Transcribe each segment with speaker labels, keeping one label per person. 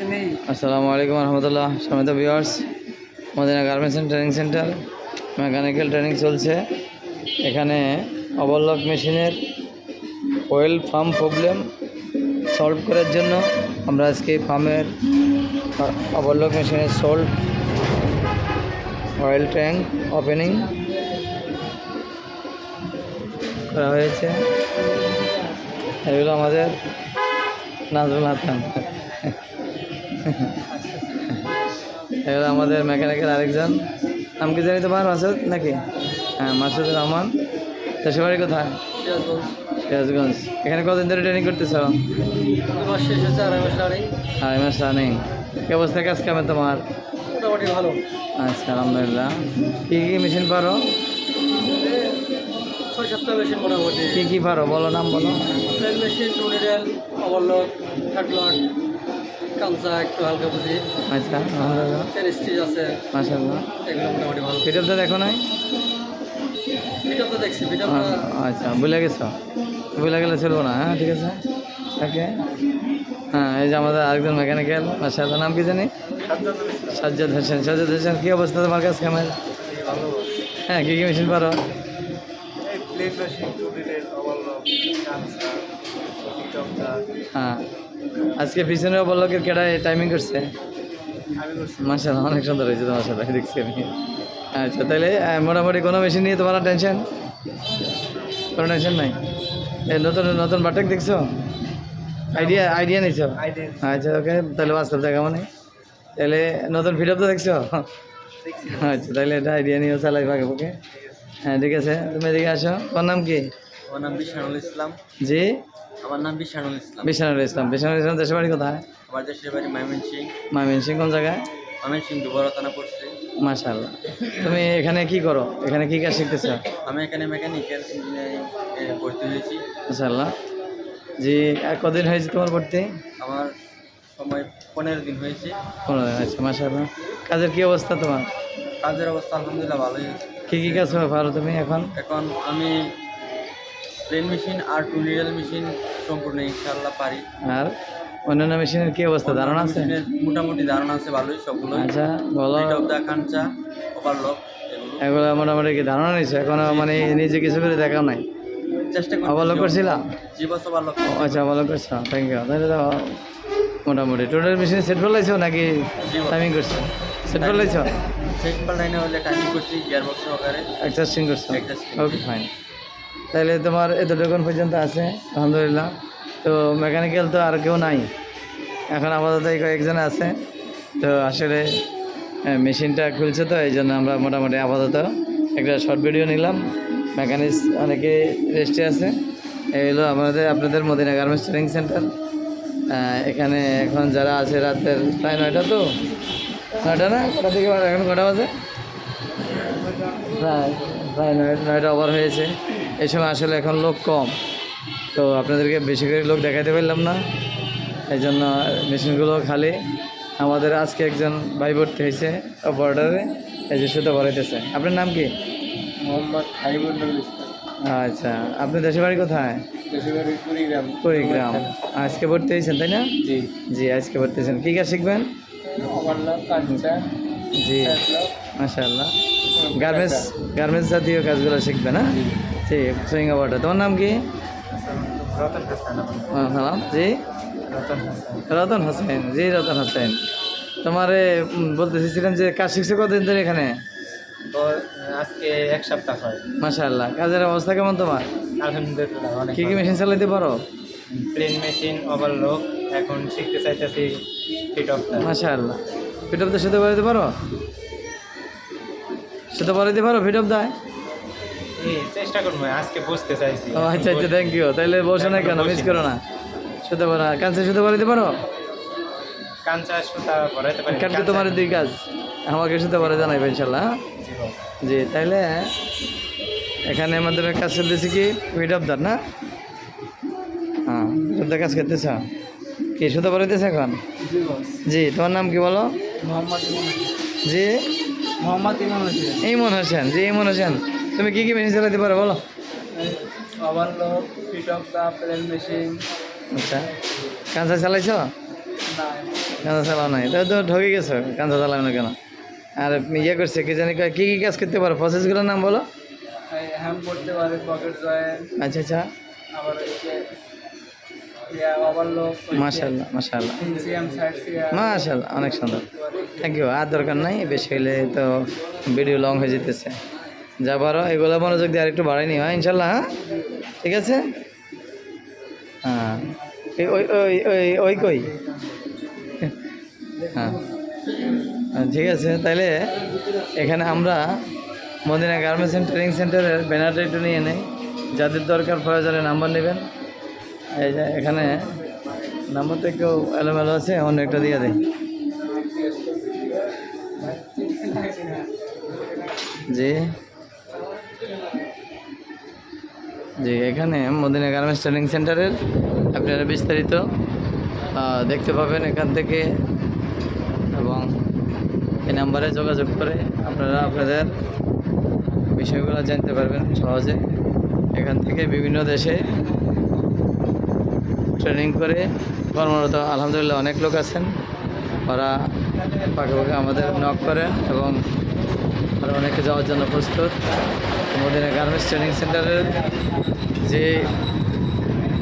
Speaker 1: আসসালামু আলাইকুম রহমতুল্লাহ। সম্মানিত viewers, Madina garments and training centre mechanical training চলছে। এখানে ওভারলক মেশিনের অয়েল পাম্প প্রবলেম সলভ করার জন্য আমরা আজকে পাম্পের ওভারলক মেশিনের সল্ট অয়েল ট্যাঙ্ক ওপেনিং করা হয়েছে। এগুলো আমাদের নাজরুল হাসান, এগুলো আমাদের মেকানিক্যাল আরেকজন, নাম কি জানি তোমার? মাসুদ নাকি? হ্যাঁ, মাসুদুর রহমান। দেশের বাড়ি কোথায়? সিরাজগঞ্জ। এখানে কতদিন ধরে ট্রেনিং করতেছ? আড়াই মাস রানিং। কি অবস্থা কাজ কামে তোমার?
Speaker 2: মোটামুটি ভালো।
Speaker 1: আচ্ছা, আলহামদুলিল্লাহ। কী কী মেশিন পারো?
Speaker 2: 6-7টা মেশিন মোটামুটি।
Speaker 1: কী কী পারো বলো, নাম বলো।
Speaker 2: প্লেন মেশিন, টুনিডেল, ওভারলক, হ্যাডলক, কামচা একটু হালকা বুঝি।
Speaker 1: আচ্ছা, আলহামদুলিল্লাহ,
Speaker 2: চেন স্টিচ আছে,
Speaker 1: মাশাআল্লাহ।
Speaker 2: এগুলো মোটামুটি ভালো।
Speaker 1: ভিডিওটা দেখো নাই?
Speaker 2: ভিডিওটা দেখছি, ভিডিওটা
Speaker 1: আচ্ছা, ভুলে গেছো? ভুলে গেলে চলবো না। হ্যাঁ, ঠিক আছে, ওকে। হ্যাঁ, এই যে আমাদের আরেকজন মেকানিক্যাল, মাশাআল্লাহ, নাম কি জানি? সাজ্জাদ হোসেন। সাজ্জাদ হোসেন, কী অবস্থা তোমার কাছে কেমন?
Speaker 2: ভালো।
Speaker 1: হ্যাঁ, কী কী মেশিন পারো?
Speaker 2: প্লেন মেশিন, টুনিডেল, ওভারলক, কামচা,
Speaker 1: হ্যাঁ, আজকে পিছনে ওভারলকের কেডায় টাইমিং করছে?
Speaker 2: আমি করছি।
Speaker 1: মাশাআল্লাহ, অনেক সুন্দর হয়েছে তোমার সাথে, দেখছি আমি। আচ্ছা, তাহলে মোটামুটি কোনো মেশিন নিয়ে তোমার টেনশন? কোনো টেনশন নাই? এই নতুন নতুন বাটেক দেখছো? আইডিয়া নিছো? আচ্ছা, ওকে, তাহলে বাস্তব দেখা মানে। তাহলে নতুন ভিডিও তো দেখছো? আচ্ছা, তাহলে এটা আইডিয়া নিয়েও চালাই পাকে ওকে। হ্যাঁ, ঠিক আছে, তুমি এদিকে আসো। তোমার নাম কি?
Speaker 2: আমার নাম বিশানুল ইসলাম।
Speaker 1: জি,
Speaker 2: আমার নাম বিশানুল ইসলাম।
Speaker 1: বিশানুল ইসলাম। বিশানুল ইসলাম, দেশের বাড়ি কোথায়?
Speaker 2: আমার দেশের বাড়ি ময়মনসিং।
Speaker 1: ময়মনসিংহ কোন জায়গায়?
Speaker 2: ময়মনসিং দুবরা থানা পড়ছে।
Speaker 1: মাশাআল্লাহ। তুমি এখানে কি করো? এখানে কি কাজ শিখতেছো?
Speaker 2: আমি এখানে মেকানিক্যাল ইঞ্জিনিয়ারিং ভর্তি হয়েছি।
Speaker 1: মাশাআল্লাহ। জি, কদিন হয়েছে তোমার ভর্তি?
Speaker 2: আমার সময় 15 দিন হয়েছে।
Speaker 1: 15 দিন। আচ্ছা, মাশাআল্লাহ। কাজের কি অবস্থা তোমার?
Speaker 2: কাজের অবস্থা আলহামদুলিল্লাহ ভালোই হয়েছে।
Speaker 1: কি কি কাজ পারো তুমি এখন?
Speaker 2: এখন আমি প্লেন মেশিন আর টুনিডেল মেশিন সম্পূর্ণ ইনশাআল্লাহ পারি।
Speaker 1: আর অন্যান্য মেশিনের কি অবস্থা, ধারণা আছে?
Speaker 2: মেশিনের মোটামুটি ধারণা আছে, ভালোই সবগুলো।
Speaker 1: আচ্ছা, বলো।
Speaker 2: কাঞ্চা, ওভারলক,
Speaker 1: এগুলো মোটামুটি কি ধারণা নিছো এখনো? মানে নিজে কিছু করে দেখাও নাই?
Speaker 2: চেষ্টা
Speaker 1: অবলোক করছিলাম।
Speaker 2: জি বস, ওভারলক।
Speaker 1: আচ্ছা, অবলোক করছো, থ্যাংক ইউ। তাহলে তো মোটামুটি টোটাল মেশিনে সেট ফেলাইছো নাকি টাইমিং করছো? সেট ফেলাইছো?
Speaker 2: সিম্পল লাইনে হলে টাইমিং করছি, গিয়ারবক্স সহকারে
Speaker 1: এক্সাস্টিং করছো?
Speaker 2: Adjusting।
Speaker 1: ওকে, ফাইন। তাহলে তোমার এতটুকুন পর্যন্ত আছে, আলহামদুলিল্লাহ। তো মেকানিক্যাল তো আর কেউ নাই এখন, আপাতত এই কয়েকজন আছে। তো আসলে মেশিনটা খুলছে, তো এই জন্য আমরা মোটামুটি আপাতত একটা শর্ট ভিডিও নিলাম। মেকানিক্স অনেকে রেস্টে আছে। এই হলো আপনাদের মদিনা গার্মেন্টস ট্রেনিং সেন্টার। এখানে এখন যারা আছে রাতের প্রায় 9টা, তো 9টা না, কটা থেকে এখন কটা বাজে? প্রায় প্রায় 9টা ওভার হয়েছে। এই সময় আসলে এখন লোক কম, তো আপনাদেরকে বেশি করে লোক দেখাতে পারলাম না, এই জন্য মেশিনগুলো খালি। আমাদের আজকে একজন ভাই ভর্তি হয়েছে বর্ডারে, এই যে সুতো ভরাইতেছে। আপনার নাম কি?
Speaker 2: মোহাম্মদ হাবিবুল ইসলাম।
Speaker 1: আচ্ছা, আপনি দেশের বাড়ি কোথায়?
Speaker 2: দেশের বাড়ি কুড়িগ্রাম।
Speaker 1: কুড়িগ্রাম। আজকে ভর্তি হয়েছেন তাই না?
Speaker 2: জি।
Speaker 1: জি, আজকে ভর্তি হয়েছেন। কী কাজ শিখবেন?
Speaker 2: ওভারলক, কাঞ্চা,
Speaker 1: জি,
Speaker 2: হ্যাডলক,
Speaker 1: মাশাআল্লাহ। গার্মেন্টস জাতীয় কাজগুলো শিখবেন। হ্যাঁ, ঠিক। সুইং ওভারটা। তোমার নাম কি?
Speaker 2: রতন হাসান।
Speaker 1: সালাম। জি,
Speaker 2: রতন হাসান।
Speaker 1: রতন হোসেন। জি, রতন হোসেন। তোমারে বলতে চেয়েছিলাম যে কাজ শিখছো কতদিন ধরে এখানে?
Speaker 2: তো আজকে 1 সপ্তাহ হয়।
Speaker 1: মাশাআল্লাহ। কাজের অবস্থা কেমন তোমার?
Speaker 2: আলহামদুলিল্লাহ অনেক।
Speaker 1: কী কী মেশিন চালাতে পারো?
Speaker 2: প্লেন মেশিন, ওভারলক, এখন শিখতে চাইতেছি ফিট অফ।
Speaker 1: মাশাআল্লাহ। ফিট অফ দ্য সাথে বাড়াইতে পারো? সাথে বাড়াইতে পারো ফিট অফ দা?
Speaker 2: চেষ্টা করবো, আজকে বুঝতে চাইছি।
Speaker 1: ও আচ্ছা আচ্ছা, থ্যাংক ইউ। তাহলে বসে না কেন, মিস করো না। সুতো ভরা, কাঁচা সুতো বাড়াইতে পারো?
Speaker 2: কাঞ্চা সুতা ভরাইতে পারি।
Speaker 1: কালকে তোমার দুই কাজ, আমাকে সুতো ভরা জানাইবে ইনশাল্লাহ। জি, তাইলে এখানে আমাদের কাজ চলতেছে কি ফিট অফ দা না? হ্যাঁ, ফিট অফ দা কাজ করতেছ কি, সুতো ভরাইতেছে এখন? জি, তোমার নাম কি বলো?
Speaker 2: মোহাম্মদ ইমন হোসেন।
Speaker 1: জি,
Speaker 2: মোহাম্মদ ইমন হোসেন।
Speaker 1: ইমন হোসেন। জি, ইমন হোসেন। তুমি কী কী মেশিন চালাতে পারো বলো?
Speaker 2: Overlock, fit of the, plain machine.
Speaker 1: আচ্ছা, কাঁচা চালাইছ?
Speaker 2: না,
Speaker 1: গাঁজা চালাও নাই, তাই তো ঠকে গেছো, গাঁজা চালাও না কেন? আর ইয়ে করছে কি জানি কয়, কি কি কাজ করতে পারো, প্রসেসগুলোর নাম বলো।
Speaker 2: হ্যাম করতে পারে, পকেট জয়েন্ট,
Speaker 1: আচ্ছা আচ্ছা,
Speaker 2: আবার হচ্ছে ওভারলোক,
Speaker 1: মাশাল্লাহ মাশাল্লাহ
Speaker 2: সিএম সাইড সিএম
Speaker 1: মাশাল্লাহ, অনেক সুন্দর। Thank you. আর দরকার নাই, বেশি হলে তো ভিডিও লং হয়ে যেতেছে। যা পারো এগুলো মনোযোগ দিয়ে আরেকটু বাড়াই নিও, হ্যাঁ ইনশাল্লাহ, হ্যাঁ ঠিক আছে। হ্যাঁ ওই ওই ওই ওই কই, হ্যাঁ ঠিক আছে। তাইলে এখানে আমরা মদিনা গার্মেন্টস অ্যান্ড ট্রেনিং সেন্টারের ব্যানারটা একটু নিয়ে নেই, যাদের দরকার প্রয়োজনে নাম্বার নেবেন। এই যে এখানে নাম্বারটা একটু এলোমেলো আছে, অন্য একটা দিয়ে দেয়। জি জি, এখানে মদিনা গার্মেন্টস ট্রেনিং সেন্টারের আপনারা বিস্তারিত দেখতে পাবেন এখান থেকে, এবং এই নাম্বারে যোগাযোগ করে আপনারা আপনাদের বিষয়গুলো জানতে পারবেন সহজে। এখান থেকে বিভিন্ন দেশে ট্রেনিং করে কর্মরত আলহামদুলিল্লাহ অনেক লোক আছেন, ওরা পাকে পাকে আমাদের নক করেন এবং আর অনেকে যাওয়ার জন্য প্রস্তুত। মদিনা গার্মেন্টস ট্রেনিং সেন্টারের যে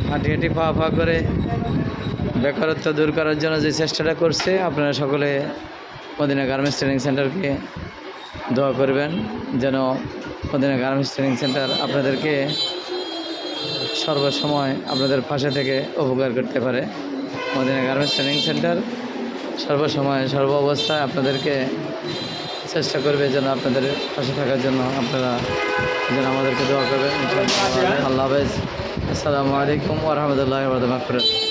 Speaker 1: হাঁটি হাঁটি পা পা করে বেকারত্ব দূর করার জন্য যে চেষ্টাটা করছে, আপনারা সকলে মদিনা গার্মেন্টস ট্রেনিং সেন্টারকে দোয়া করবেন যেন মদিনা গার্মেন্টস ট্রেনিং সেন্টার আপনাদেরকে সর্বসময় আপনাদের পাশে থেকে উপকার করতে পারে। মদিনা গার্মেন্টস ট্রেনিং সেন্টার সর্বসময় সর্ব অবস্থায় আপনাদেরকে চেষ্টা করবে যেন আপনাদের পাশে থাকার জন্য। আপনারা যেন আমাদেরকে দোয়া করবেন ইনশাআল্লাহ। আল্লাহ হাফেজ। আসসালামু আলাইকুম ওয়া রাহমাতুল্লাহি ওয়া বারাকাতুহু।